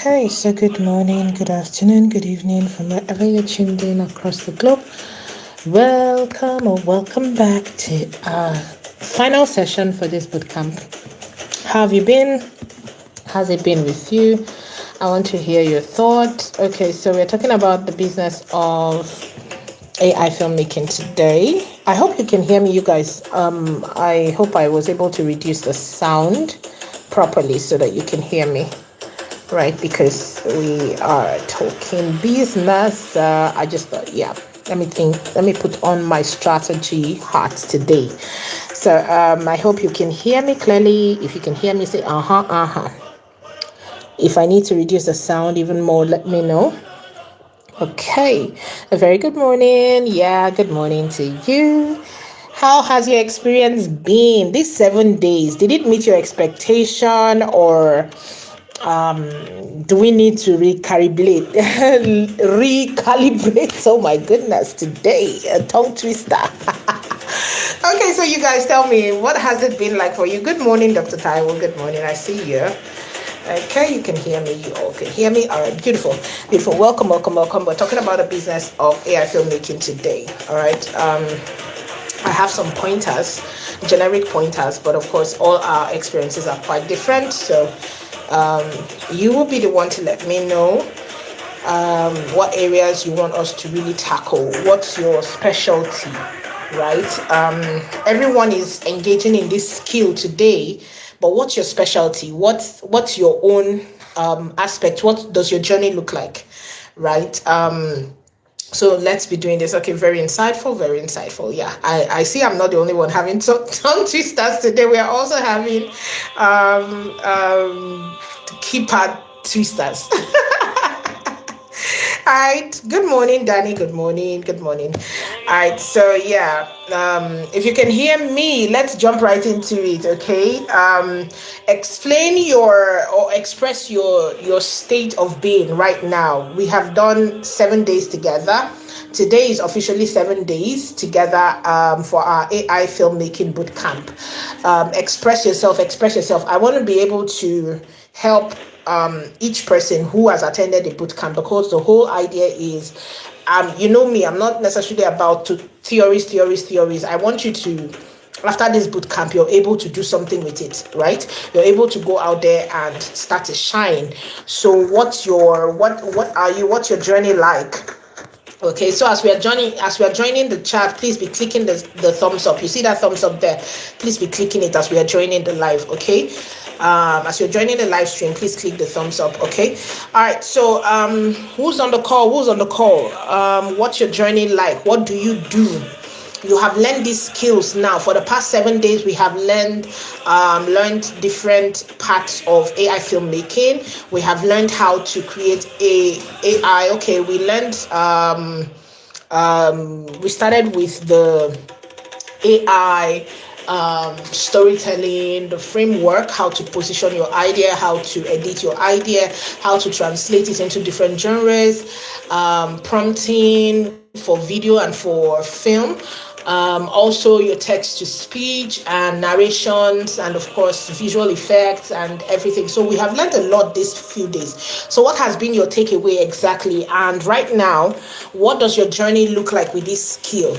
Okay, so good morning, good afternoon, good evening from wherever you're tuned in across the globe. Welcome or welcome back to our final session for this bootcamp. How have you been? How's it been with you? I want to hear your thoughts. Okay, so we're talking about the business of AI filmmaking today. I hope you can hear me, you guys. I hope I was able to reduce the sound properly so that you can hear me, right? Because we are talking business. I just thought, yeah, let me put on my strategy hat today. So I hope you can hear me clearly. If you can hear me, say uh-huh. If I need to reduce the sound even more, let me know. Okay, a very good morning. Yeah, good morning to you. How has your experience been these 7 days? Did it meet your expectation, or do we need to recalibrate? Recalibrate. Oh my goodness, today a tongue twister. Okay, so you guys tell me, what has it been like for you? Good morning, Dr. Taiwo. Good morning. I see you. Okay, you can hear me. You all can hear me. All right, beautiful, beautiful. Welcome. We're talking about the business of AI filmmaking today. All right. I have some pointers, generic pointers, but of course, all our experiences are quite different. So, you will be the one to let me know what areas you want us to really tackle. What's your specialty, right? Everyone is engaging in this skill today, but what's your specialty? What's your own aspect? What does your journey look like, right? So let's be doing this. Okay, very insightful, very insightful. Yeah, I see I'm not the only one having tongue twisters today. We are also having keypad twisters. All right. Good morning, Danny. Good morning. Good morning. All right. So yeah, if you can hear me, let's jump right into it. Okay. Explain your or express your state of being right now. We have done 7 days together. Today is officially 7 days together for our AI filmmaking bootcamp. Express yourself. Express yourself. I want to be able to help each person who has attended the bootcamp, because the whole idea is, you know me, I'm not necessarily about to theories. I want you to, after this bootcamp, you're able to do something with it, right? You're able to go out there and start to shine. So what's your journey like? Okay, so as we are joining the chat, please be clicking the thumbs up. You see that thumbs up there? Please be clicking it as we are joining the live. Okay, as you're joining the live stream, please click the thumbs up. Okay, all right. So who's on the call? What's your journey like? What do you do? You have learned these skills now. For the past 7 days, we have learned different parts of AI filmmaking. We have learned how to create AI. Okay, we learned. We started with the AI storytelling, the framework, how to position your idea, how to edit your idea, how to translate it into different genres, prompting for video and for film. Also your text to speech and narrations, and of course visual effects and everything. So we have learned a lot these few days. So what has been your takeaway exactly? And right now, what does your journey look like with this skill?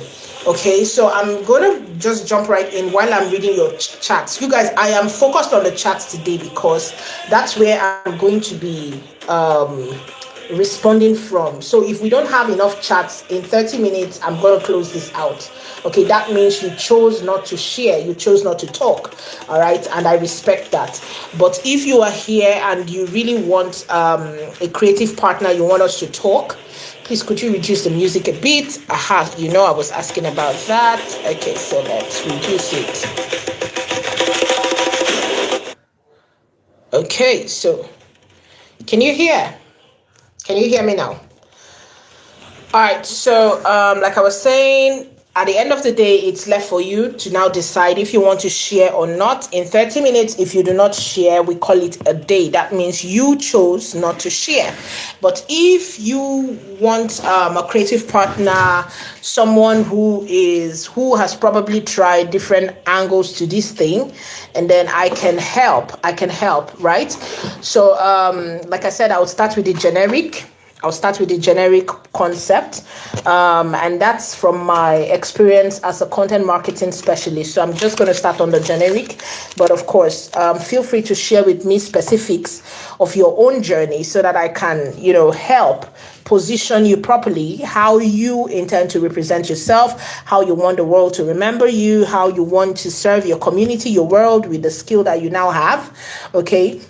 Okay, so I'm gonna just jump right in while I'm reading your chats. You guys, I am focused on the chats today because that's where I'm going to be responding from. So if we don't have enough chats in 30 minutes, I'm going to close this out. Okay, that means you chose not to share, you chose not to talk. All right, and I respect that. But if you are here and you really want a creative partner, you want us to talk, please could you reduce the music a bit? Aha, you know I was asking about that. Okay, so let's reduce it. Okay, so can you hear? Can you hear me now? All right, so like I was saying, At the end of the day, it's left for you to now decide if you want to share or not. In 30 minutes, if you do not share, we call it a day. That means you chose not to share. But if you want a creative partner, someone who has probably tried different angles to this thing, and then I can help, right? So like I said, I'll start with the generic. I'll start with the generic concept, and that's from my experience as a content marketing specialist. So I'm just going to start on the generic, but of course, feel free to share with me specifics of your own journey so that I can, help position you properly, how you intend to represent yourself, how you want the world to remember you, how you want to serve your community, your world with the skill that you now have. Okay.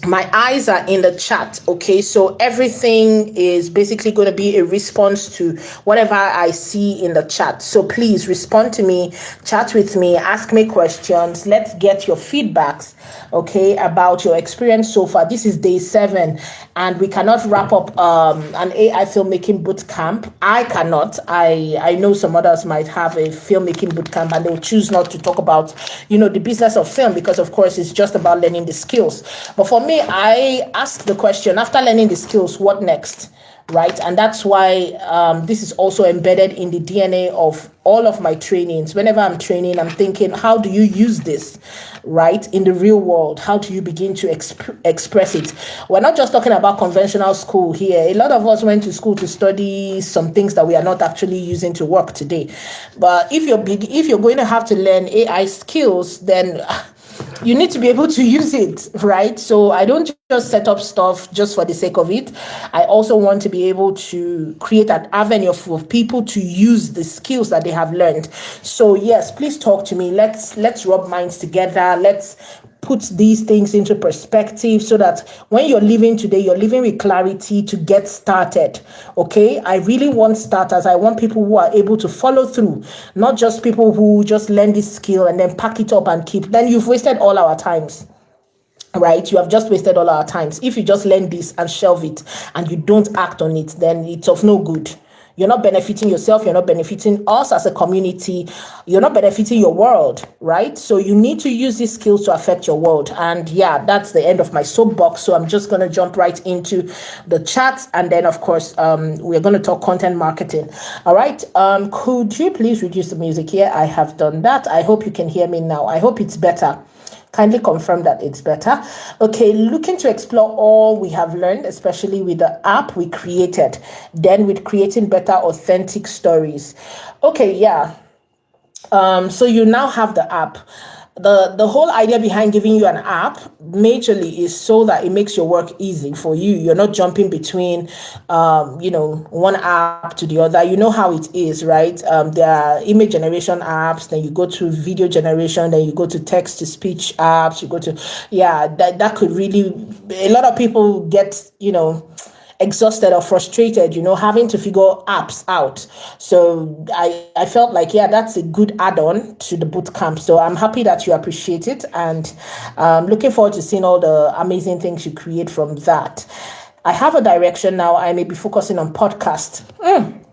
My eyes are in the chat, okay? So everything is basically going to be a response to whatever I see in the chat. So please respond to me, chat with me, ask me questions. Let's get your feedbacks, okay, about your experience so far. This is day 7, and we cannot wrap up an AI filmmaking boot camp. I cannot. I know some others might have a filmmaking boot camp, and they'll choose not to talk about, the business of film, because of course it's just about learning the skills. But for me, I ask the question, after learning the skills, what next? Right? And that's why this is also embedded in the DNA of all of my trainings. Whenever I'm training, I'm thinking, how do you use this, right, in the real world? How do you begin to express it? We're not just talking about conventional school here. A lot of us went to school to study some things that we are not actually using to work today. But if you're going to have to learn AI skills, then you need to be able to use it, right? So I don't just set up stuff just for the sake of it. I also want to be able to create an avenue for people to use the skills that they have learned. So yes, please talk to me. Let's rub minds together. Let's put these things into perspective so that when you're living today, you're living with clarity to get started. Okay, I really want starters. I want people who are able to follow through, not just people who just learn this skill and then pack it up and keep. Then you've wasted all our times. Right, you have just wasted all our times. If you just learn this and shelve it and you don't act on it, then it's of no good. You're not benefiting yourself. You're not benefiting us as a community. You're not benefiting your world, right? So you need to use these skills to affect your world. And yeah, that's the end of my soapbox. So I'm just going to jump right into the chat. And then, of course, we're going to talk content marketing. All right. Could you please reduce the music here? I have done that. I hope you can hear me now. I hope it's better. Kindly confirm that it's better. Okay, looking to explore all we have learned, especially with the app we created, then with creating better authentic stories. Okay, yeah. So you now have the app. The whole idea behind giving you an app majorly is so that it makes your work easy for you. You're not jumping between one app to the other. You know how it is, right? There are image generation apps, then you go to video generation, then you go to text to speech apps, you go to that could really, a lot of people get exhausted or frustrated, having to figure apps out. So I felt like, that's a good add-on to the bootcamp. So I'm happy that you appreciate it, and looking forward to seeing all the amazing things you create from that. I have a direction now. I may be focusing on podcast.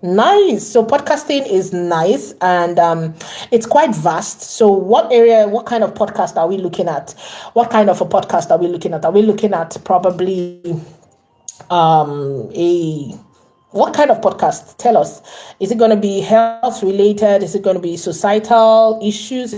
Nice. So podcasting is nice, and it's quite vast. So what kind of podcast are we looking at? What kind of a podcast are we looking at? Are we looking at probably what kind of podcast? Tell us. Is it going to be health related? Is it going to be societal issues?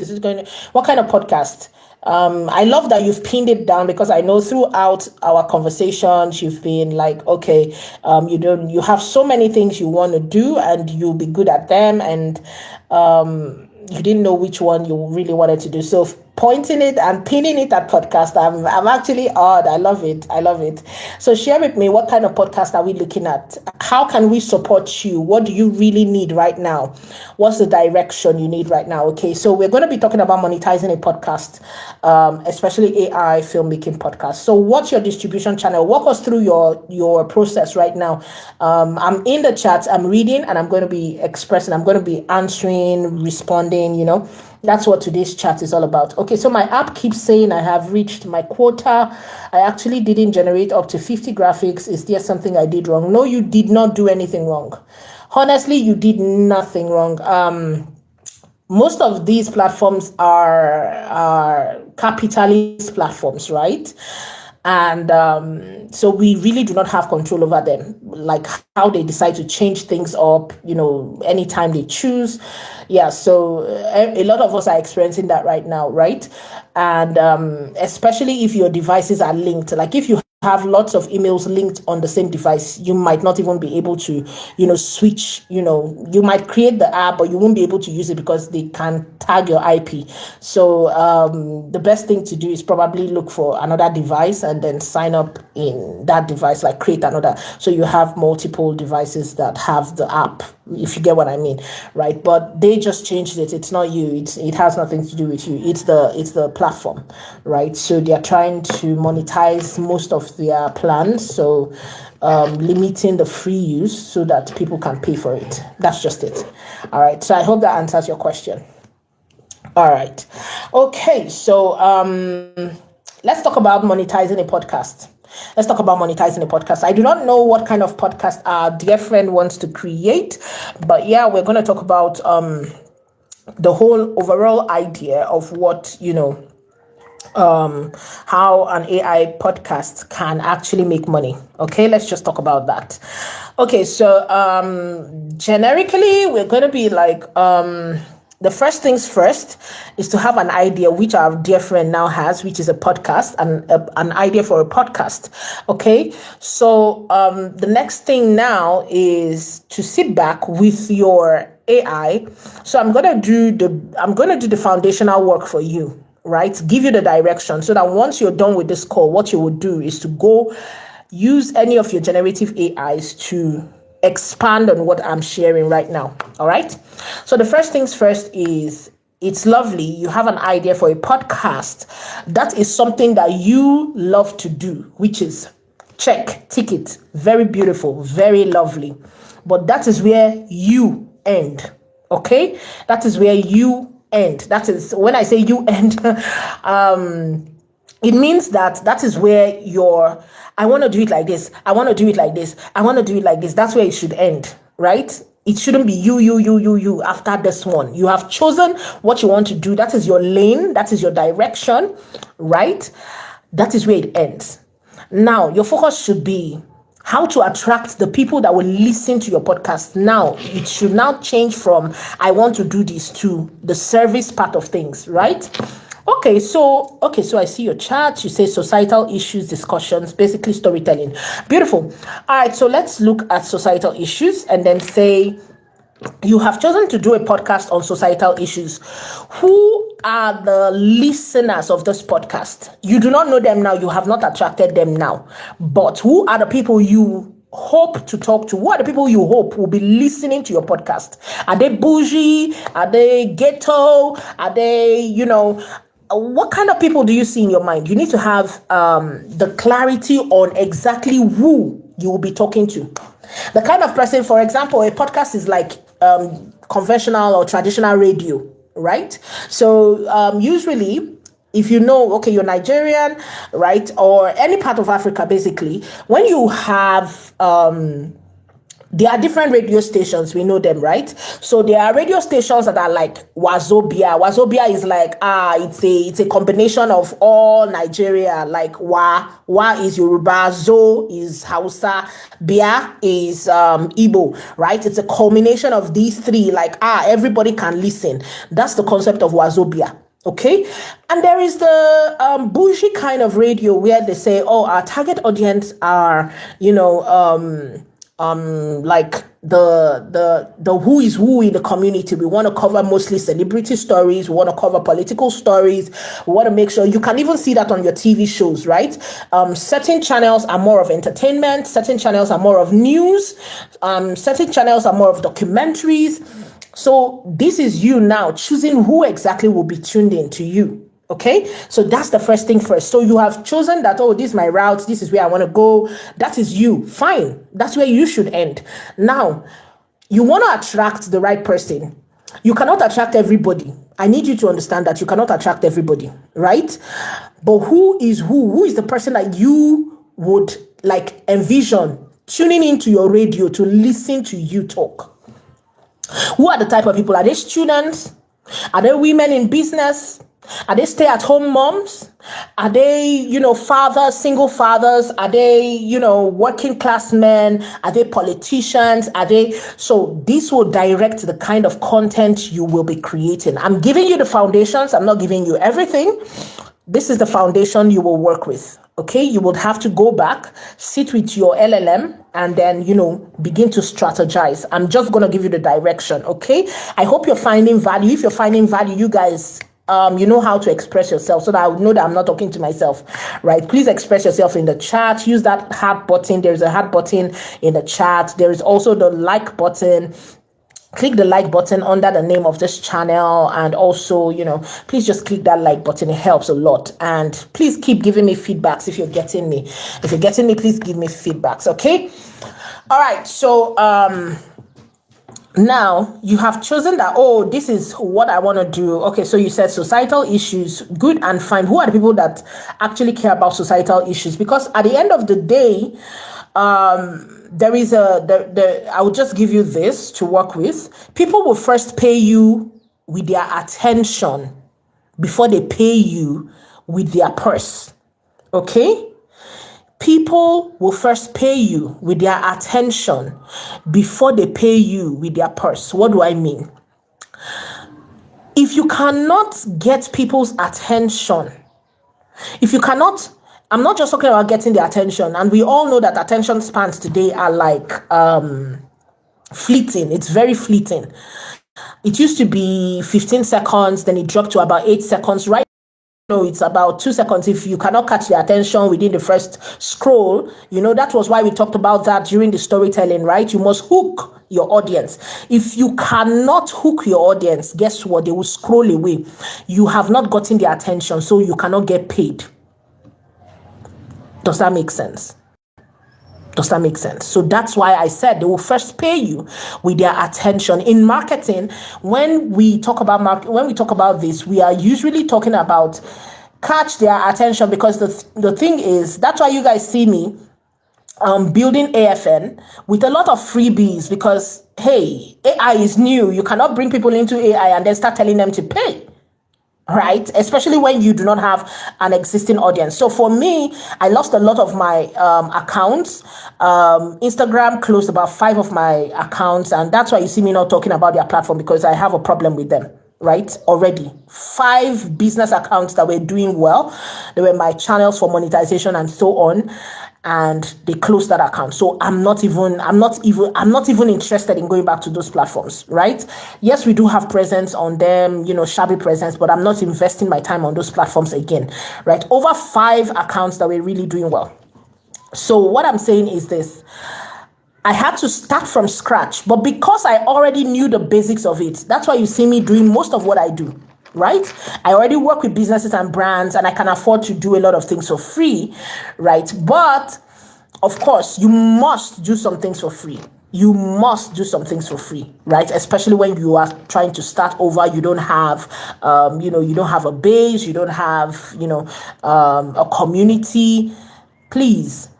What kind of podcast? I love that you've pinned it down, because I know throughout our conversations you've been like, okay, you have so many things you want to do and you'll be good at them, and you didn't know which one you really wanted to do. So pointing it and pinning it at podcast, I'm actually odd. I love it. So share with me, what kind of podcast are we looking at? How can we support you? What do you really need right now? What's the direction you need right now? Okay, so we're going to be talking about monetizing a podcast, especially AI filmmaking podcast. So what's your distribution channel? Walk us through your process right now. I'm in the chat, I'm reading, and I'm going to be expressing, I'm going to be answering, responding, That's what today's chat is all about. Okay, so my app keeps saying I have reached my quota. I actually didn't generate up to 50 graphics. Is there something I did wrong? No, you did not do anything wrong. honestly, you did nothing wrong. Most of these platforms are capitalist platforms, right? And so we really do not have control over them, like how they decide to change things up, anytime they choose. Yeah, so a lot of us are experiencing that right now, right? And especially if your devices are linked, like if you have lots of emails linked on the same device, you might not even be able to, switch, you might create the app, but you won't be able to use it because they can tag your IP. So the best thing to do is probably look for another device and then sign up in that device, like create another. So you have multiple devices that have the app, if you get what I mean, right? But they just changed it. It's not you. It has nothing to do with you. It's the platform, right? So they are trying to monetize most of their plans, so limiting the free use so that people can pay for it. That's just it. All right. So I hope that answers your question. All right. Okay. So let's talk about monetizing a podcast. Let's talk about monetizing a podcast. I do not know what kind of podcast our dear friend wants to create, but yeah, we're going to talk about the whole overall idea of what, how an AI podcast can actually make money. Okay, let's just talk about that. Okay, so generically, we're going to be like, the first things first is to have an idea, which our dear friend now has, which is a podcast, and an idea for a podcast. Okay, so the next thing now is to sit back with your AI. So I'm gonna do the foundational work for you, right? Give you the direction so that once you're done with this call, what you would do is to go use any of your generative AIs to expand on what I'm sharing right now. All right. So the first things first is, it's lovely. You have an idea for a podcast. That is something that you love to do, which is check, ticket. Very beautiful, very lovely. But that is where you end. Okay. That is where you end. That is when I say you end, it means that is where I want to do it like this. I want to do it like this. I want to do it like this. That's where it should end, right? It shouldn't be you after this one. You have chosen what you want to do. That is your lane. That is your direction, right? That is where it ends. Now, your focus should be how to attract the people that will listen to your podcast. Now, it should now change from I want to do this to the service part of things, right? Okay, so I see your chat. You say societal issues, discussions, basically storytelling. Beautiful. All right, so let's look at societal issues and then say you have chosen to do a podcast on societal issues. Who are the listeners of this podcast? You do not know them now. You have not attracted them now. But who are the people you hope to talk to? Who are the people you hope will be listening to your podcast? Are they bougie? Are they ghetto? Are they, what kind of people do you see in your mind? You need to have the clarity on exactly who you will be talking to. The kind of person, for example, a podcast is like conventional or traditional radio, right? So usually, if you're Nigerian, right, or any part of Africa, basically, when you have there are different radio stations. We know them, right? So there are radio stations that are like Wazobia. Wazobia is like, it's a combination of all Nigeria. Like Wa is Yoruba, Zo is Hausa, Bia is Igbo, right? It's a culmination of these three. Like, everybody can listen. That's the concept of Wazobia. Okay, and there is the bougie kind of radio where they say, our target audience are, like the who is who in the community. We want to cover mostly celebrity stories. We want to cover political stories. We want to make sure you can even see that on your TV shows, right? Certain channels are more of entertainment. Certain channels are more of news. Certain channels are more of documentaries. So this is you now choosing who exactly will be tuned in to you. Okay, so that's the first thing first. So you have chosen that, this is my route, this is where I want to go. That is you. Fine. That's where you should end. Now, you want to attract the right person. You cannot attract everybody. I need you to understand that you cannot attract everybody, right? But who is who? Who is the person that you would like envision tuning into your radio to listen to you talk? Who are the type of people? Are they students? Are they women in business? Are they stay-at-home moms? Are they, fathers, single fathers? Are they, working class men? Are they politicians? So this will direct the kind of content you will be creating. I'm giving you the foundations. I'm not giving you everything. This is the foundation you will work with. Okay, you would have to go back, sit with your LLM, and then, begin to strategize. I'm just going to give you the direction. Okay, I hope you're finding value. If you're finding value, you guys, you know how to express yourself, so that I would know that I'm not talking to myself, right? Please express yourself in the chat. Use that heart button. There's a heart button in the chat. There is also the like button. Click the like button under the name of this channel, and also, please just click that like button. It helps a lot. And please keep giving me feedbacks if you're getting me. If you're getting me, please give me feedbacks, okay? All right, so now you have chosen that, this is what I want to do. Okay, so you said societal issues, good and fine. Who are the people that actually care about societal issues? Because at the end of the day, there is I will just give you this to work with. People will first pay you with their attention before they pay you with their purse. Okay? People will first pay you with their attention before they pay you with their purse. What do I mean? If you cannot get people's attention, I'm not just talking about getting their attention, and we all know that attention spans today are like fleeting. It's very fleeting. It used to be 15 seconds, then it dropped to about 8 seconds. Right now, it's about 2 seconds. If you cannot catch their attention within the first scroll, that was why we talked about that during the storytelling, right? You must hook your audience. If you cannot hook your audience, guess what? They will scroll away. You have not gotten their attention, so you cannot get paid. Does that make sense? So that's why I said they will first pay you with their attention. In marketing, when we talk about this, we are usually talking about catch their attention, because the thing is, that's why you guys see me building AFN with a lot of freebies, because hey, AI is new. You cannot bring people into AI and then start telling them to pay. Right? Especially when you do not have an existing audience. So for me, I lost a lot of my accounts. Instagram closed about 5 of my accounts, and that's why you see me not talking about their platform, because I have a problem with them. Right? Already 5 business accounts that were doing well. They were my channels for monetization and so on, and they closed that account. So I'm not even interested in going back to those platforms, right? Yes, we do have presence on them, shabby presence, but I'm not investing my time on those platforms again, right? Over 5 accounts that were really doing well. So what I'm saying is this: I had to start from scratch, but because I already knew the basics of it, that's why you see me doing most of what I do. Right? I already work with businesses and brands, and I can afford to do a lot of things for free, right? But of course, you must do some things for free. Right? Especially when you are trying to start over. You don't have, you don't have a base. You don't have, a community. Please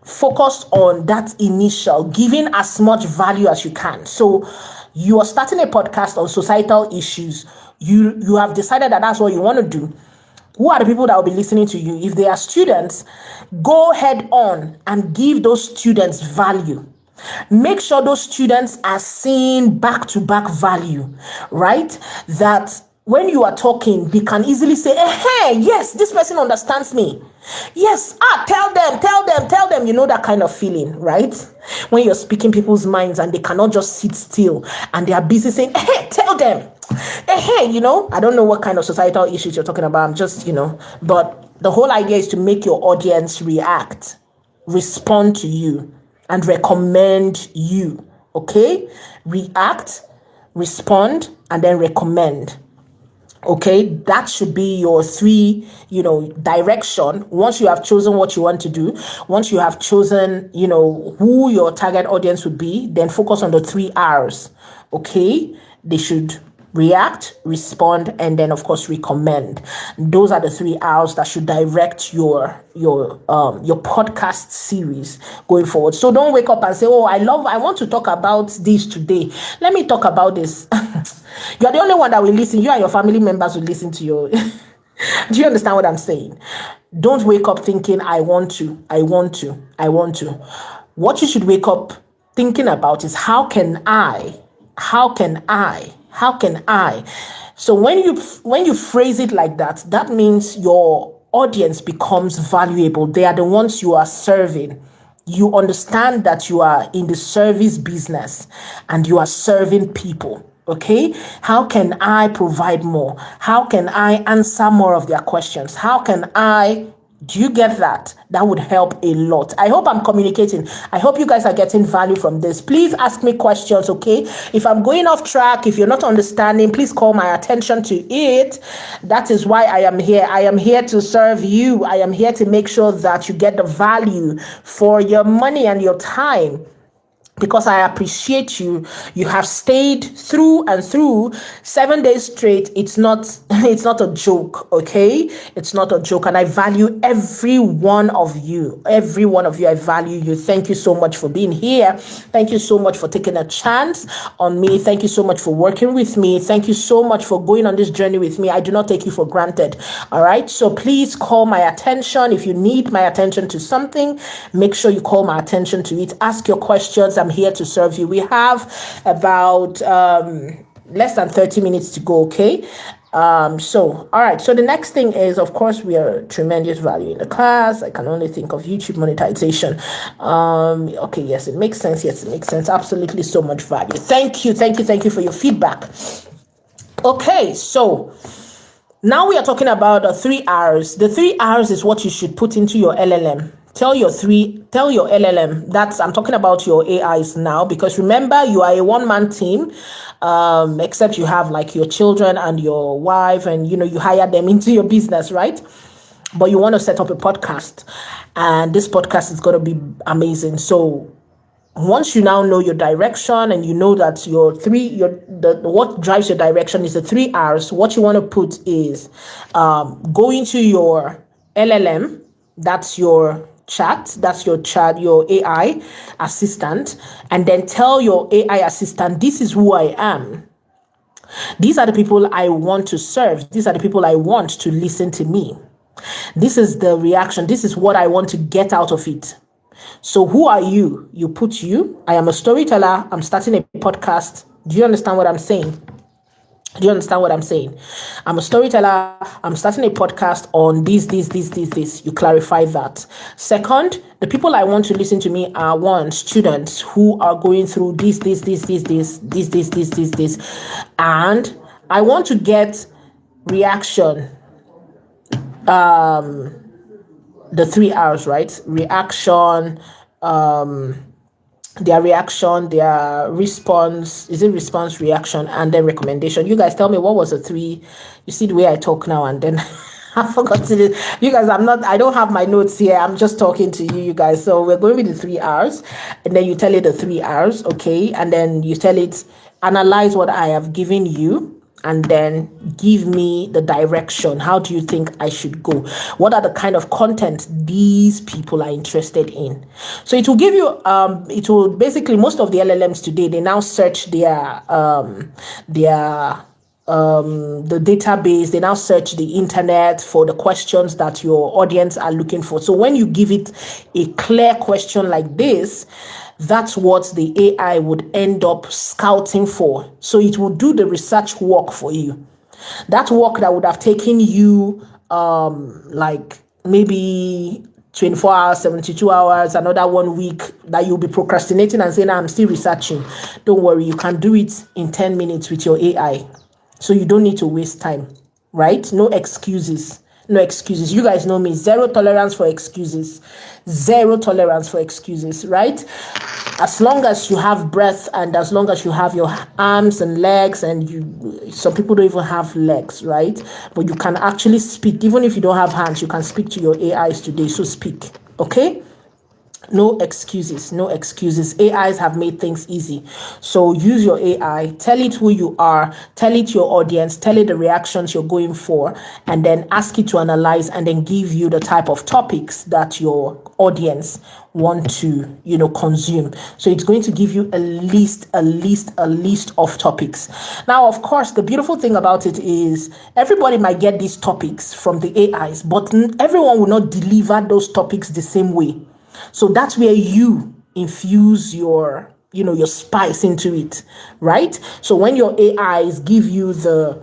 focus on that initial, giving as much value as you can. So you are starting a podcast on societal issues. You have decided that that's what you want to do. Who are the people that will be listening to you? If they are students, go head on and give those students value. Make sure those students are seeing back-to-back value, right? That when you are talking, they can easily say, hey, yes, this person understands me. Yes, tell them, that kind of feeling, right? When you're speaking people's minds and they cannot just sit still and they are busy saying, hey, tell them. Hey, I don't know what kind of societal issues you're talking about. I'm just, but the whole idea is to make your audience react, respond to you, and recommend you. Okay? React, respond, and then recommend. Okay, that should be your 3, direction. Once you have chosen what you want to do, once you have chosen, who your target audience would be, then focus on the 3 R's. Okay, they should react, respond, and then of course recommend. Those are the 3 R's that should direct your podcast series going forward. So don't wake up and say, oh, I want to talk about this today, let me talk about this. You're the only one that will listen. You and your family members will listen to your do you understand what I'm saying? Don't wake up thinking I want to. What you should wake up thinking about is how can I? So when you phrase it like that, that means your audience becomes valuable. They are the ones you are serving. You understand that you are in the service business and you are serving people. Okay, how can I provide more? How can I answer more of their questions? How can I? Do you get that? That would help a lot. I hope I'm communicating. I hope you guys are getting value from this. Please ask me questions, okay? If I'm going off track, if you're not understanding, please call my attention to it. That is why I am here. I am here to serve you. I am here to make sure that you get the value for your money and your time. Because I appreciate you. You have stayed through and through 7 days straight. It's not a joke, okay? It's not a joke. And I value every one of you. Every one of you, I value you. Thank you so much for being here. Thank you so much for taking a chance on me. Thank you so much for working with me. Thank you so much for going on this journey with me. I do not take you for granted. All right. So please call my attention. If you need my attention to something, make sure you call my attention to it. Ask your questions. I'm here to serve you. We have about less than 30 minutes to go, okay? All right. So the next thing is, of course, we are tremendous value in the class. I can only think of YouTube monetization. Okay, yes, it makes sense. Yes, it makes sense. Absolutely so much value. Thank you for your feedback. Okay, so now we are talking about the 3 R's. The 3 R's is what you should put into your LLM. Tell your LLM, I'm talking about your AIs now, because remember, you are a one-man team, except you have like your children and your wife, and you hire them into your business, right? But you want to set up a podcast, and this podcast is going to be amazing. So once you now know your direction and you know that what drives your direction is the 3 R's, what you want to put is go into your LLM, that's your your AI assistant, and then tell your AI assistant, this is who I am. These are the people I want to serve. These are the people I want to listen to me. This is the reaction. This is what I want to get out of it. So who are you? You put you. I am a storyteller. I'm starting a podcast. Do you understand what I'm saying? I'm a storyteller. I'm starting a podcast on this. You clarify that. Second, the people I want to listen to me are students who are going through this. And I want to get reaction. The 3 R's, right? Reaction, their reaction, their response, is it response, reaction, and then recommendation. You guys tell me, what was the 3? You see the way I talk now, and then I forgot to do. You guys, I don't have my notes here. I'm just talking to you guys. So we're going with the 3 R's, and then you tell it the 3 R's, okay? And then you tell it, analyze what I have given you, and then give me the direction. How do you think I should go? What are the kind of content these people are interested in? So it will give you, basically, most of the LLMs today, they now search the database, they now search the internet for the questions that your audience are looking for. So when you give it a clear question like this, that's what the AI would end up scouting for. So it will do the research work for you. That work that would have taken you like maybe 24 hours, 72 hours, another 1 week that you'll be procrastinating and saying, I'm still researching. Don't worry, you can do it in 10 minutes with your AI. So you don't need to waste time, right? No excuses. You guys know me, zero tolerance for excuses, right? As long as you have breath and as long as you have your arms and legs, and some people don't even have legs, right? But you can actually speak. Even if you don't have hands, you can speak to your AIs today. So speak, okay? No excuses, no excuses. AIs have made things easy. So use your AI, tell it who you are, tell it your audience, tell it the reactions you're going for, and then ask it to analyze and then give you the type of topics that your audience want to, consume. So it's going to give you a list of topics. Now, of course, the beautiful thing about it is everybody might get these topics from the AIs, but everyone will not deliver those topics the same way. So that's where you infuse your spice into it, right? So when your AIs give you that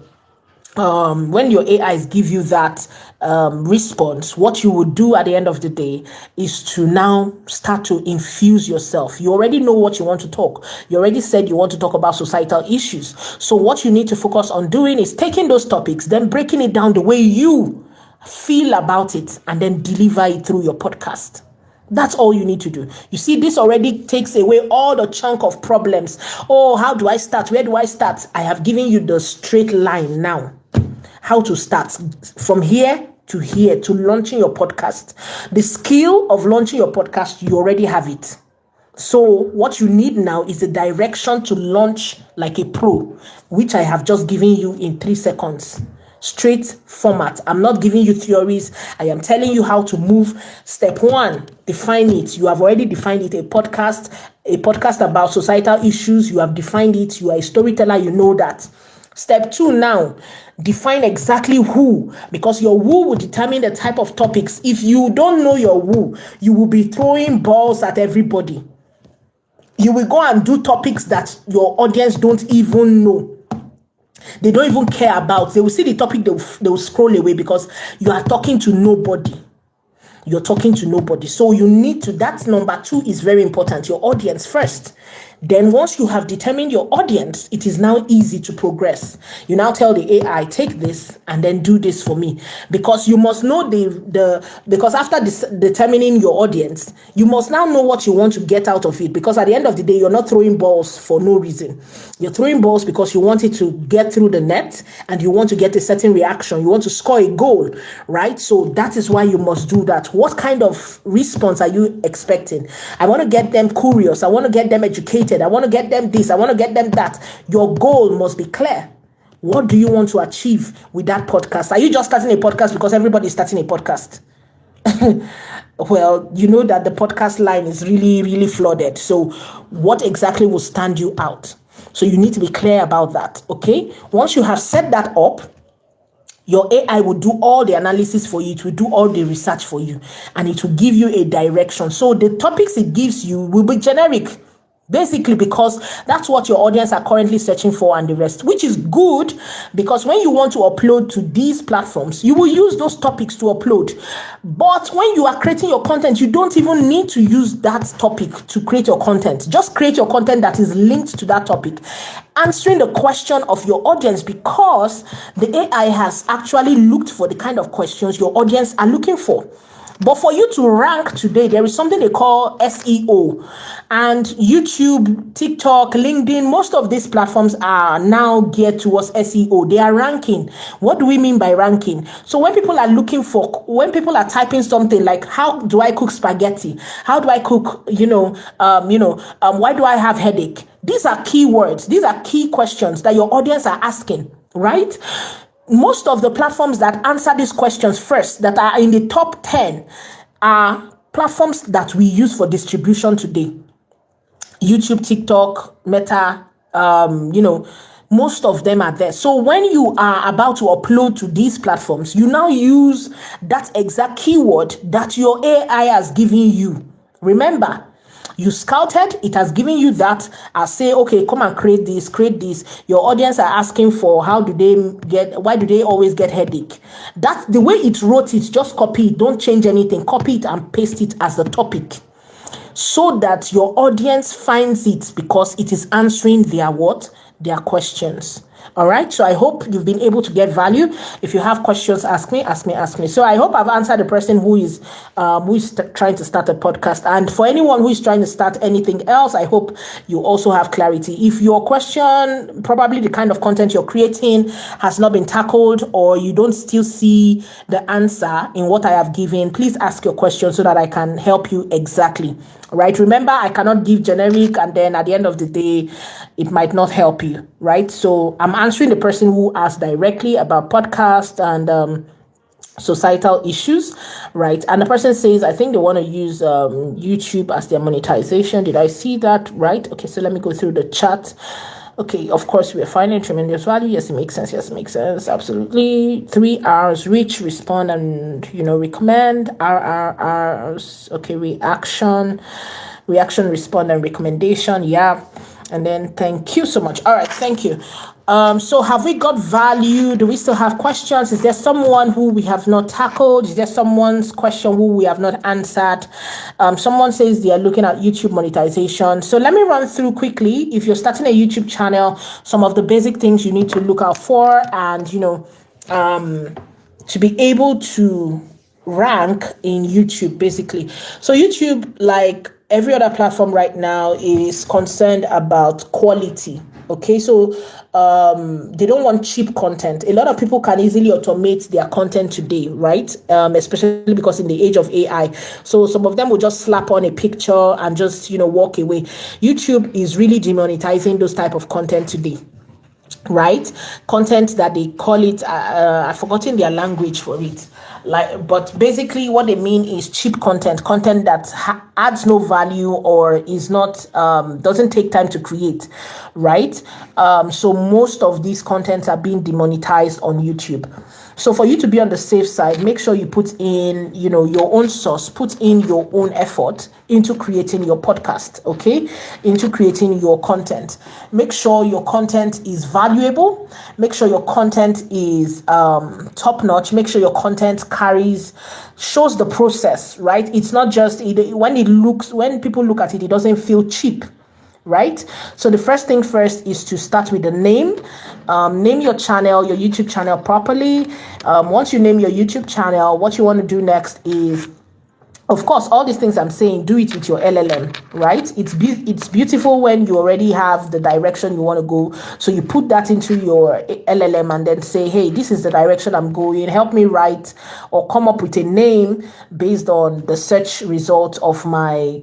response, what you would do at the end of the day is to now start to infuse yourself. You already know what you want to talk. You already said you want to talk about societal issues. So what you need to focus on doing is taking those topics, then breaking it down the way you feel about it, and then deliver it through your podcast. That's all you need to do. You see, this already takes away all the chunk of problems. Oh, how do I start? Where do I start? I have given you the straight line now. How to start from here to launching your podcast. The skill of launching your podcast, you already have it. So what you need now is a direction to launch like a pro, which I have just given you in 3 seconds. Straight format. I'm not giving you theories. I am telling you how to move. Step 1, define it. You have already defined it. A podcast about societal issues. You have defined it. You are a storyteller. You know that. Step 2 now, define exactly who, because your who will determine the type of topics. If you don't know your who, you will be throwing balls at everybody. You will go and do topics that your audience don't even know. They don't even care about. They will see the topic, they will scroll away because you are talking to nobody. You're talking to nobody. So you need to, that's number 2 is very important. Your audience first. Then once you have determined your audience, it is now easy to progress. You now tell the AI, take this and then do this for me. Because you must know because after determining your audience, you must now know what you want to get out of it. Because at the end of the day, you're not throwing balls for no reason. You're throwing balls because you want it to get through the net and you want to get a certain reaction. You want to score a goal, right? So that is why you must do that. What kind of response are you expecting? I want to get them curious. I want to get them educated. I want to get them this. I want to get them that. Your goal must be clear. What do you want to achieve with that podcast? Are you just starting a podcast because everybody is starting a podcast? Well, you know that the podcast line is really, really flooded. So what exactly will stand you out? So you need to be clear about that, okay? Once you have set that up, your AI will do all the analysis for you. It will do all the research for you. And it will give you a direction. So the topics it gives you will be generic. Basically, because that's what your audience are currently searching for and the rest, which is good because when you want to upload to these platforms, you will use those topics to upload. But when you are creating your content, you don't even need to use that topic to create your content. Just create your content that is linked to that topic, answering the question of your audience, because the AI has actually looked for the kind of questions your audience are looking for. But for you to rank today, there is something they call SEO. And YouTube, TikTok, LinkedIn, most of these platforms are now geared towards SEO. They are ranking. What do we mean by ranking? So when people are typing something like, how do I cook spaghetti? How do I cook, why do I have headache? These are keywords. These are key questions that your audience are asking, right? Most of the platforms that answer these questions first, that are in the top 10, are platforms that we use for distribution today. YouTube, TikTok, Meta, most of them are there. So when you are about to upload to these platforms, you now use that exact keyword that your AI has given you. Remember, you scouted, it has given you that. I say, okay, come and create this. Your audience are asking for why do they always get headache? That's the way it wrote it. Just copy it. Don't change anything. Copy it and paste it as the topic, so that your audience finds it because it is answering their questions. All right. So I hope you've been able to get value. If you have questions, ask me. So I hope I've answered the person who is trying to start a podcast. And for anyone who is trying to start anything else, I hope you also have clarity. If your question, probably the kind of content you're creating, has not been tackled, or you don't still see the answer in what I have given, please ask your question so that I can help you exactly. Right. Remember, I cannot give generic and then at the end of the day, it might not help you. Right. So I'm answering the person who asked directly about podcast and societal issues. Right. And the person says, I think they want to use YouTube as their monetization. Did I see that? Right. Okay. So let me go through the chat. Okay, of course, we're finding tremendous value. Yes, it makes sense. Yes, it makes sense. Absolutely. 3 R's: reach, respond, and recommend. RRRs. Okay, reaction, respond, and recommendation. Yeah. And then thank you so much. All right, thank you. So have we got value? Do we still have questions? Is there someone who we have not tackled? Is there someone's question who we have not answered? Someone says they are looking at YouTube monetization. So let me run through quickly. If you're starting a YouTube channel, some of the basic things you need to look out for, and to be able to rank in YouTube, basically. So YouTube, like every other platform right now, is concerned about quality. Okay, so they don't want cheap content. A lot of people can easily automate their content today, right? Especially because in the age of AI. So some of them will just slap on a picture and just, walk away. YouTube is really demonetizing those type of content today. Right? Content that they call it, I've forgotten their language for it. But basically what they mean is cheap content that adds no value or is not, doesn't take time to create, right? So most of these contents are being demonetized on YouTube. So for you to be on the safe side, make sure you put in, your own source, put in your own effort into creating your podcast, okay? Into creating your content. Make sure your content is valuable. Make sure your content is top-notch. Make sure your content shows the process, right? It's not just, when people look at it, it doesn't feel cheap. Right? So the first thing first is to start with the name. Name your channel, your YouTube channel properly. Once you name your YouTube channel, what you want to do next is, of course, all these things I'm saying, do it with your LLM, right? It's beautiful when you already have the direction you want to go. So you put that into your LLM and then say, hey, this is the direction I'm going. Help me write or come up with a name based on the search result of my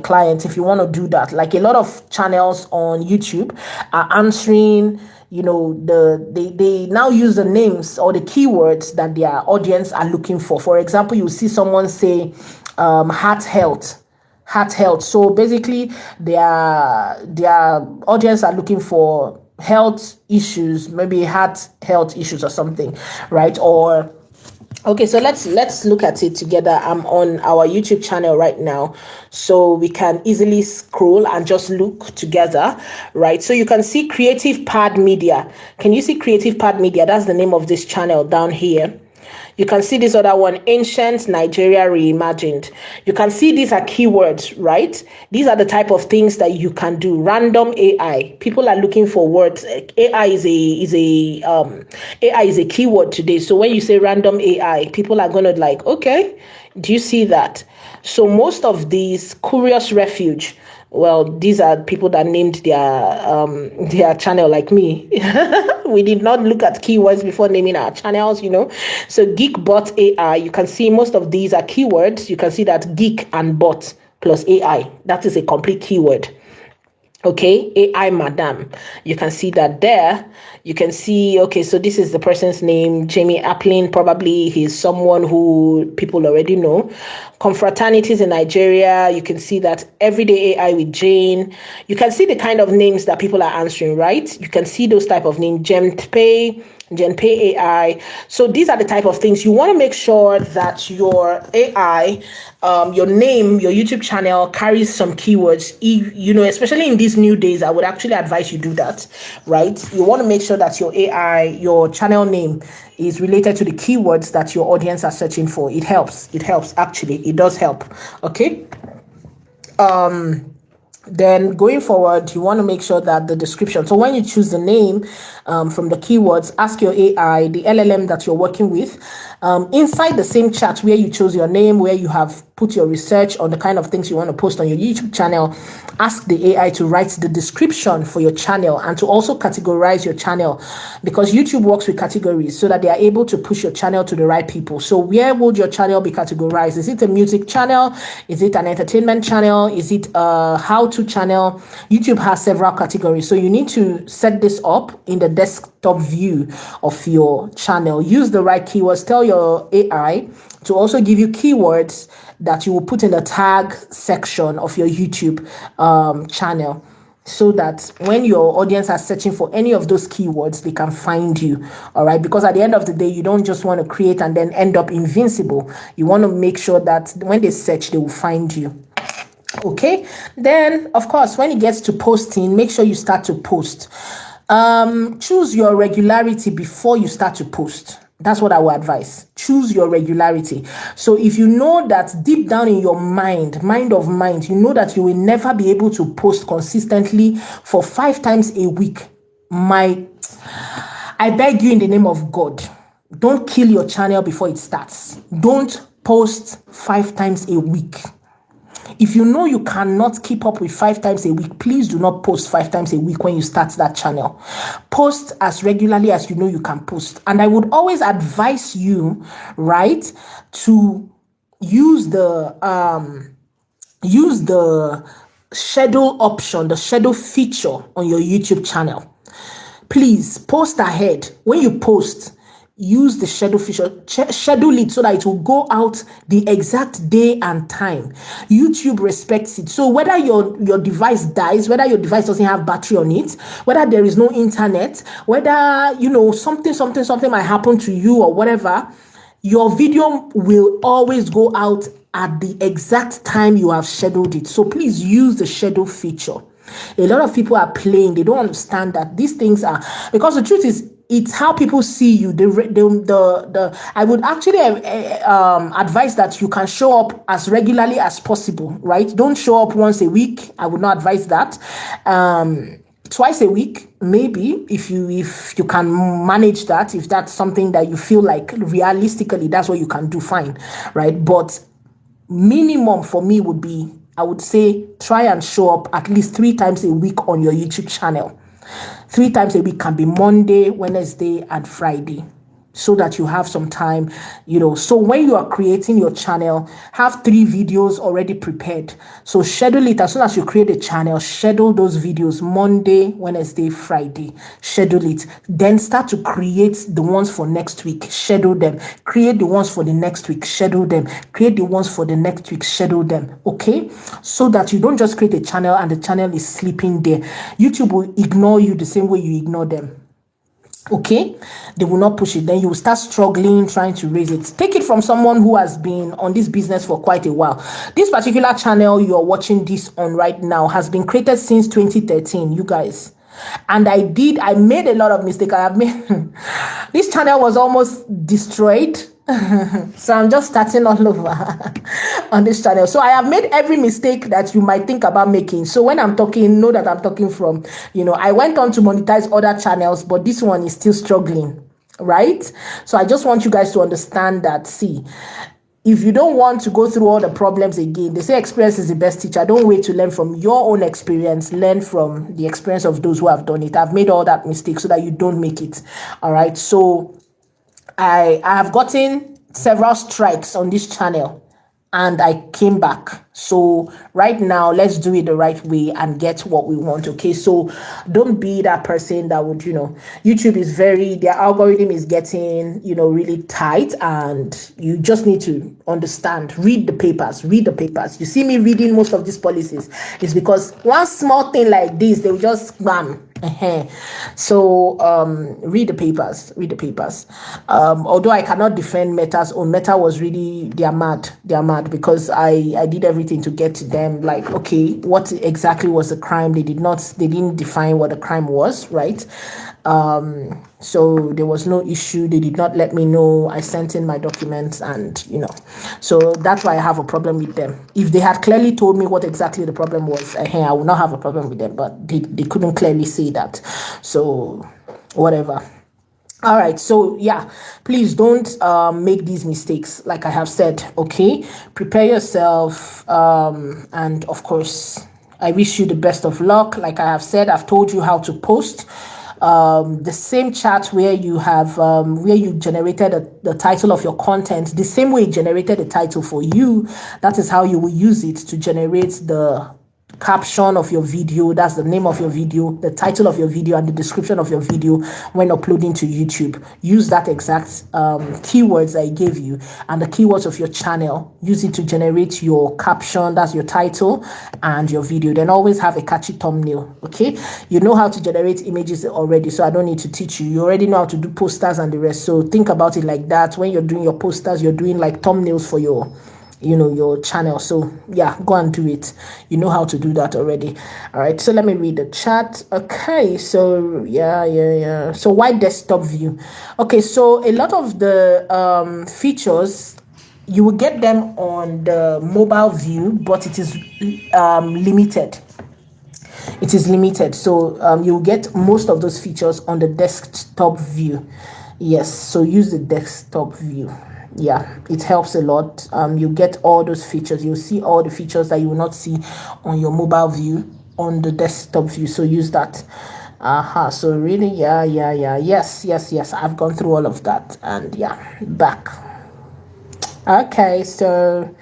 clients. If you want to do that, like a lot of channels on YouTube are answering, they now use the names or the keywords that their audience are looking for. For example, you see someone say heart health. So basically their audience are looking for health issues, maybe heart health issues or something, right? Or okay, so let's look at it together. I'm on our YouTube channel right now, so we can easily scroll and just look together, right? So you can see Creative Pad Media. Can you see Creative Pad Media? That's the name of this channel down here. You can see this other one, Ancient Nigeria Reimagined. You can see these are keywords, right? These are the type of things that you can do. Random AI. People are looking for words. AI is a keyword today. So when you say random AI, people are gonna like, okay, do you see that? So most of these, Curious Refuge, well, these are people that named their channel like me. We did not look at keywords before naming our channels, So Geekbot AI, you can see most of these are keywords. You can see that geek and bot plus AI. That is a complete keyword. Okay, AI Madam. You can see that there. You can see, okay, so this is the person's name, Jamie Applin. Probably he's someone who people already know. Confraternities in Nigeria. You can see that Everyday AI with Jane. You can see the kind of names that people are answering, right? You can see those type of names, GenPay AI. So these are the type of things you want to make sure that your AI, your name, your YouTube channel carries some keywords. Especially in these new days, I would actually advise you do that, right? You want to make sure that your AI, your channel name is related to the keywords that your audience are searching for. It helps actually. It does help. Okay. Then going forward, you want to make sure that the description. So when you choose the name from the keywords, ask your AI, the LLM that you're working with, inside the same chat where you chose your name, where you have put your research on the kind of things you want to post on your YouTube channel, ask the AI to write the description for your channel and to also categorize your channel, because YouTube works with categories so that they are able to push your channel to the right people. So where would your channel be categorized? Is it a music channel? Is it an entertainment channel? Is it a how-to channel? YouTube has several categories, so you need to set this up in the desktop view of your channel. Use the right keywords. Tell your AI to also give you keywords that you will put in the tag section of your YouTube channel, so that when your audience are searching for any of those keywords, they can find you. All right, because at the end of the day, you don't just want to create and then end up invincible. You want to make sure that when they search, they will find you. Okay, then of course, when it gets to posting, make sure you start to post. Choose your regularity before you start to post. That's what I would advise. Choose your regularity. So if you know that deep down in your mind of mind, you know that you will never be able to post consistently for 5 times a week, I beg you in the name of God, don't kill your channel before it starts. Don't post 5 times a week. If you know you cannot keep up with 5 times a week, please do not post 5 times a week when you start that channel. Post as regularly as you know you can post. And I would always advise you, right, to use the schedule option, the schedule feature on your YouTube channel. Please post ahead. When you post, use the schedule feature, schedule it so that it will go out the exact day and time. YouTube respects it. So whether your device dies, whether your device doesn't have battery on it, whether there is no internet, whether something might happen to you or whatever, your video will always go out at the exact time you have scheduled it. So please use the schedule feature. A lot of people are playing. They don't understand that these things are, because the truth is, it's how people see you. I would actually advise that you can show up as regularly as possible, right? Don't show up once a week. I would not advise that. Twice a week, maybe, if you can manage that, if that's something that you feel like realistically that's what you can do, fine, right? But minimum for me would be, I would say, try and show up at least 3 times a week on your YouTube channel. 3 times a week can be Monday, Wednesday, and Friday, so that you have some time, So when you are creating your channel, have 3 videos already prepared. So schedule it as soon as you create a channel, schedule those videos Monday, Wednesday, Friday, schedule it. Then start to create the ones for next week, schedule them. Create the ones for the next week, schedule them. Create the ones for the next week, schedule them. Okay? So that you don't just create a channel and the channel is sleeping there. YouTube will ignore you the same way you ignore them. Okay, they will not push it. Then you will start struggling trying to raise it. Take it from someone who has been on this business for quite a while. This particular channel you are watching this on right now has been created since 2013, you guys. And I made a lot of mistakes. This channel was almost destroyed. So I'm just starting all over on this channel. So I have made every mistake that you might think about making. So when I'm talking, know that I'm talking from, I went on to monetize other channels, but this one is still struggling, right? So I just want you guys to understand that, see, if you don't want to go through all the problems again, they say experience is the best teacher. Don't wait to learn from your own experience. Learn from the experience of those who have done it. I've made all that mistake so that you don't make it. All right. So I have gotten several strikes on this channel and I came back. So right now, let's do it the right way and get what we want. Okay, so don't be that person that would, YouTube is their algorithm is getting, really tight, and you just need to understand, read the papers. You see me reading most of these policies. It's because one small thing like this, they will just spam. So read the papers. Although I cannot defend Meta's own. Meta was really, they are mad because I did everything to get to them. Like, okay, what exactly was the crime? They didn't define what the crime was, right? So there was no issue. They did not let me know. I sent in my documents, and so that's why I have a problem with them. If they had clearly told me what exactly the problem was, I would not have a problem with them, but they couldn't clearly say that. So whatever. All right, so yeah, please don't make these mistakes. Like I have said, okay, prepare yourself, and of course, I wish you the best of luck. Like I have said, I've told you how to post. The same chat where you have where you generated the title of your content, the same way it generated the title for you, that is how you will use it to generate the caption of your video. That's the name of your video, the title of your video, and the description of your video when uploading to YouTube. Use that exact keywords I gave you, and the keywords of your channel. Use it to generate your caption, that's your title, and your video. Then always have a catchy thumbnail. Okay, you know how to generate images already, so I don't need to teach you. You already know how to do posters and the rest, so think about it like that. When you're doing your posters, you're doing like thumbnails for your channel. So yeah, go and do it. You know how to do that already. All right, so let me read the chat. Okay, so yeah. So why desktop view? Okay, so a lot of the features, you will get them on the mobile view, but it is limited. It is limited, so you'll get most of those features on the desktop view. Yes, so use the desktop view. Yeah, it helps a lot. You get all those features. You'll see all the features that you will not see on your mobile view on the desktop view. So use that. So really, yeah. Yes. I've gone through all of that, and yeah, back. Okay, so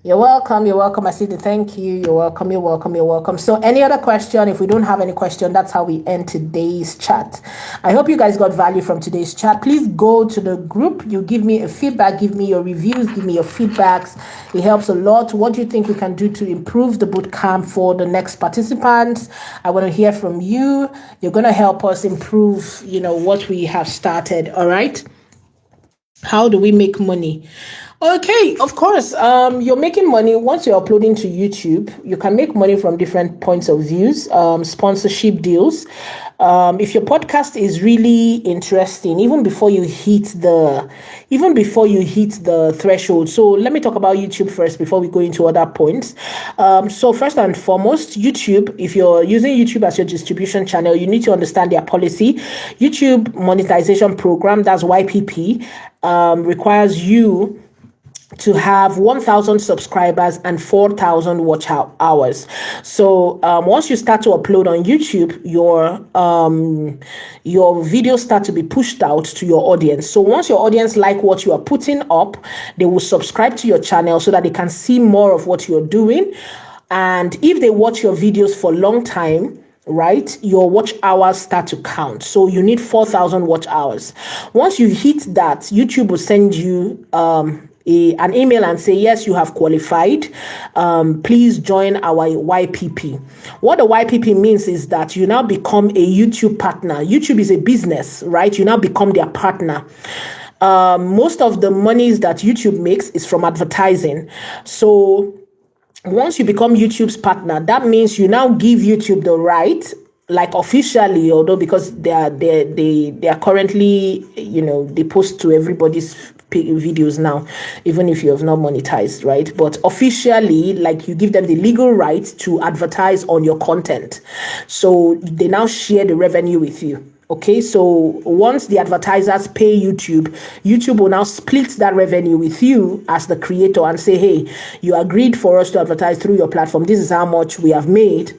you're welcome. I see the thank you. You're welcome. So any other question? If we don't have any question, that's how we end today's chat. I hope you guys got value from today's chat. Please go to the group. You give me a feedback, give me your reviews, give me your feedbacks. It helps a lot. What do you think we can do to improve the bootcamp for the next participants? I want to hear from you. You're going to help us improve, what we have started. All right. How do we make money? Okay, of course. You're making money once you're uploading to YouTube. You can make money from different points of views. Sponsorship deals. If your podcast is really interesting, even before you hit the threshold. So let me talk about YouTube first before we go into other points. So first and foremost, YouTube. If you're using YouTube as your distribution channel, you need to understand their policy. YouTube monetization program, that's YPP, requires you to have 1,000 subscribers and 4,000 watch hours. So once you start to upload on YouTube, your videos start to be pushed out to your audience. So once your audience like what you are putting up, they will subscribe to your channel so that they can see more of what you're doing. And if they watch your videos for a long time, right, your watch hours start to count. So you need 4,000 watch hours. Once you hit that, YouTube will send you an email and say, yes, you have qualified. Please join our YPP. What the YPP means is that you now become a YouTube partner. YouTube is a business, right? You now become their partner. Most of the monies that YouTube makes is from advertising. So once you become YouTube's partner, that means you now give YouTube the right, like officially, although because they are currently, they post to everybody's videos now, even if you have not monetized, right? But officially, like, you give them the legal right to advertise on your content. So they now share the revenue with you. Okay, so once the advertisers pay YouTube, YouTube will now split that revenue with you as the creator and say, hey, you agreed for us to advertise through your platform. This is how much we have made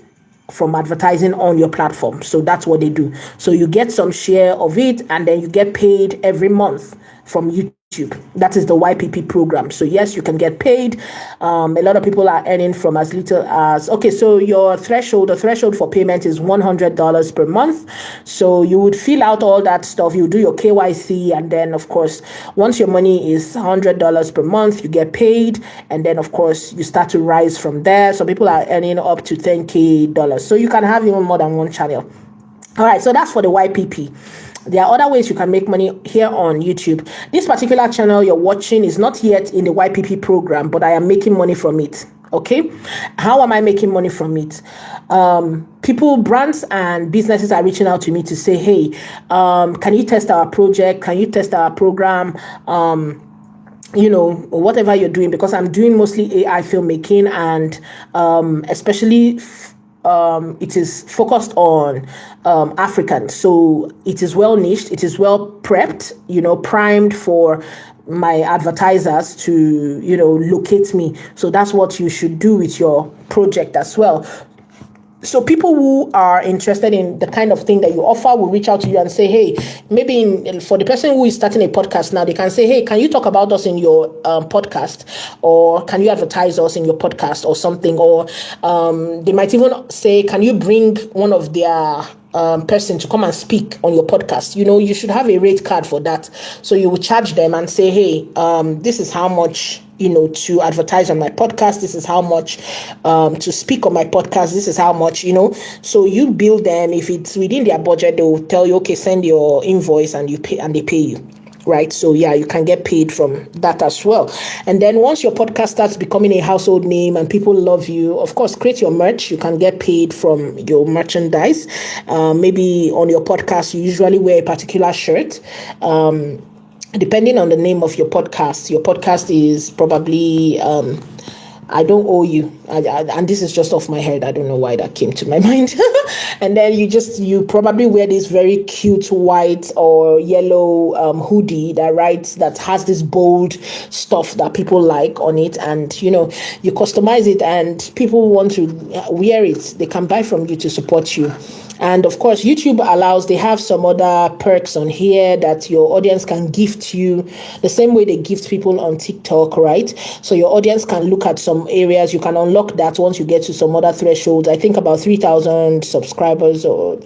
from advertising on your platform. So that's what they do. So you get some share of it, and then you get paid every month from YouTube. That is the YPP program. So yes, you can get paid. A lot of people are earning from as little as, okay, so the threshold for payment is $100 per month. So you would fill out all that stuff. You do your KYC, and then of course, once your money is $100 per month, you get paid, and then of course you start to rise from there. So people are earning up to $10K. So you can have even more than one channel. All right, so that's for the YPP. There are other ways you can make money here on YouTube. This particular channel you're watching is not yet in the YPP program, but I am making money from it. Okay, how am I making money from it? People, brands, and businesses are reaching out to me to say, "Hey, can you test our project? Can you test our program? Whatever you're doing," because I'm doing mostly AI filmmaking, and especially it is focused on Africans. So it is well niched, it is well prepped, primed for my advertisers to, locate me. So that's what you should do with your project as well. So people who are interested in the kind of thing that you offer will reach out to you and say, "Hey, maybe for the person who is starting a podcast now, they can say, 'Hey, can you talk about us in your podcast, or can you advertise us in your podcast or something?'" Or they might even say, "Can you bring one of their person to come and speak on your podcast?" You should have a rate card for that. So you will charge them and say, "Hey, this is how much to advertise on my podcast. This is how much to speak on my podcast. This is how much, So you bill them. If it's within their budget, they will tell you, "Okay, send your invoice," and you pay, and they pay you. Right. So yeah, you can get paid from that as well. And then once your podcast starts becoming a household name and people love you, of course, create your merch. You can get paid from your merchandise. Maybe on your podcast, you usually wear a particular shirt. Depending on the name of your podcast is probably I don't owe you, and this is just off my head. I don't know why that came to my mind. And then you probably wear this very cute white or yellow hoodie that has this bold stuff that people like on it, and you customize it, and people want to wear it. They can buy from you to support you. And of course, YouTube they have some other perks on here that your audience can gift you the same way they gift people on TikTok, right? So your audience can look at some areas. You can unlock that once you get to some other thresholds. I think about 3,000 subscribers or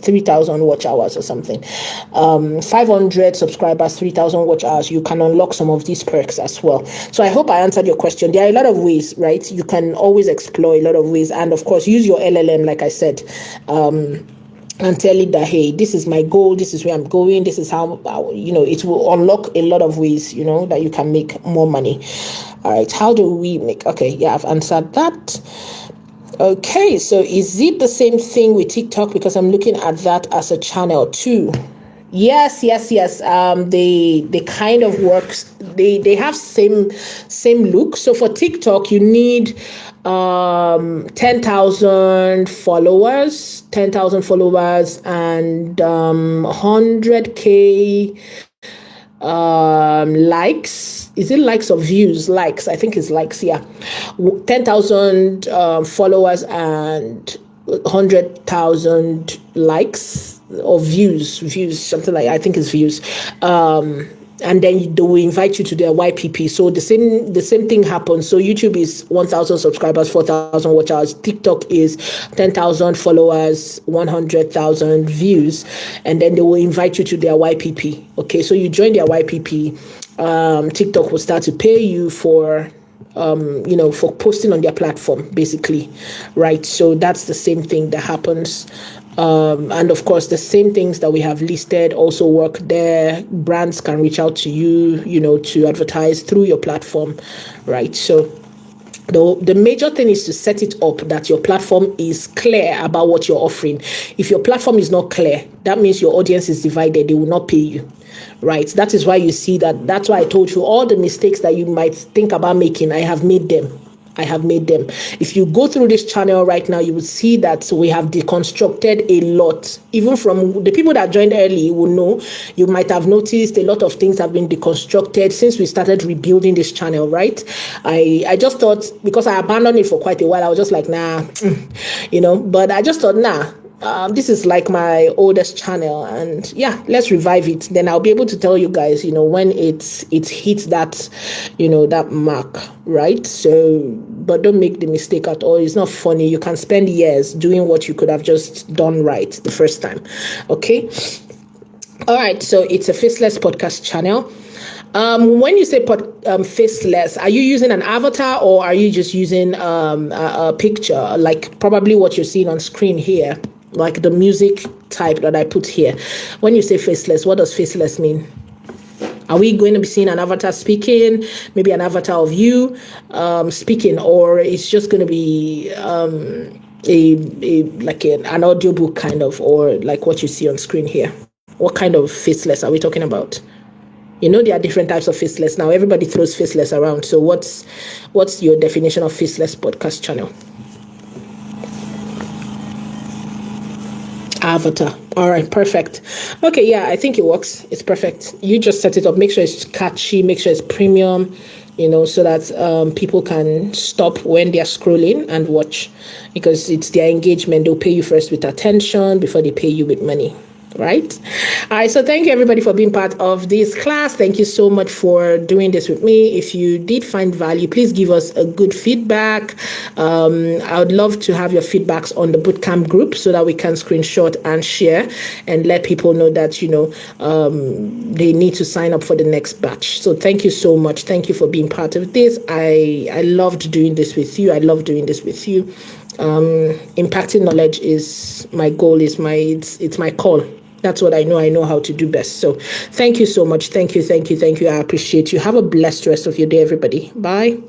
3,000 watch hours or something. 500 subscribers, 3,000 watch hours. You can unlock some of these perks as well. So I hope I answered your question. There are a lot of ways, right? You can always explore a lot of ways. And of course, use your LLM, like I said. And tell it that, "Hey, this is my goal, this is where I'm going, this is how it will unlock a lot of ways that you can make more money." All right, how do we make? Okay, yeah, I've answered that. Okay, so is it the same thing with TikTok? Because I'm looking at that as a channel too. Yes. They kind of works. They have same look. So for TikTok, you need 10,000 followers, and 100K likes. Is it likes or views? Likes, I think it's likes. Yeah, 10,000 followers and 100,000 likes or views, something like, I think it's views. And then they will invite you to their YPP. So the same thing happens. So YouTube is 1,000 subscribers, 4,000 watch hours. TikTok is 10,000 followers, 100,000 views, and then they will invite you to their YPP. Okay, so you join their YPP. TikTok will start to pay you for for posting on their platform, basically, right? So that's the same thing that happens. And of course, the same things that we have listed also work there. Brands can reach out to you, to advertise through your platform, right? So the major thing is to set it up that your platform is clear about what you're offering. If your platform is not clear, that means your audience is divided. They will not pay you, right? That is why you see that. That's why I told you all the mistakes that you might think about making, I have made them. If you go through this channel right now, you will see that we have deconstructed a lot. Even from the people that joined early will know, you might have noticed a lot of things have been deconstructed since we started rebuilding this channel, right? I just thought, because I abandoned it for quite a while, I was just like, nah, but I just thought, nah, this is like my oldest channel, and yeah, let's revive it. Then I'll be able to tell you guys, when it's hit that, that mark, right? So, but don't make the mistake at all. It's not funny. You can spend years doing what you could have just done right the first time. Okay. All right. So it's a faceless podcast channel. When you say faceless, are you using an avatar, or are you just using a picture, like probably what you're seeing on screen here, like the music type that I put here? When you say faceless, what does faceless mean? Are we going to be seeing an avatar speaking, maybe an avatar of you speaking, or it's just going to be an audiobook kind of, or like what you see on screen here? What kind of faceless are we talking about? There are different types of faceless now. Everybody throws faceless around. So what's your definition of faceless podcast channel? Avatar. All right, perfect. Okay, yeah, I think it works. It's perfect. You just set it up. Make sure it's catchy. Make sure it's premium, so that people can stop when they're scrolling and watch, because it's their engagement. They'll pay you first with attention before they pay you with money. Right? All right. So thank you, everybody, for being part of this class. Thank you so much for doing this with me. If you did find value, please give us a good feedback. I would love to have your feedbacks on the bootcamp group so that we can screenshot and share and let people know that, they need to sign up for the next batch. So thank you so much. Thank you for being part of this. I loved doing this with you. I love doing this with you. Impacting knowledge is my goal, it's my call. That's what I know how to do best. So thank you so much. Thank you. I appreciate you. Have a blessed rest of your day, everybody. Bye.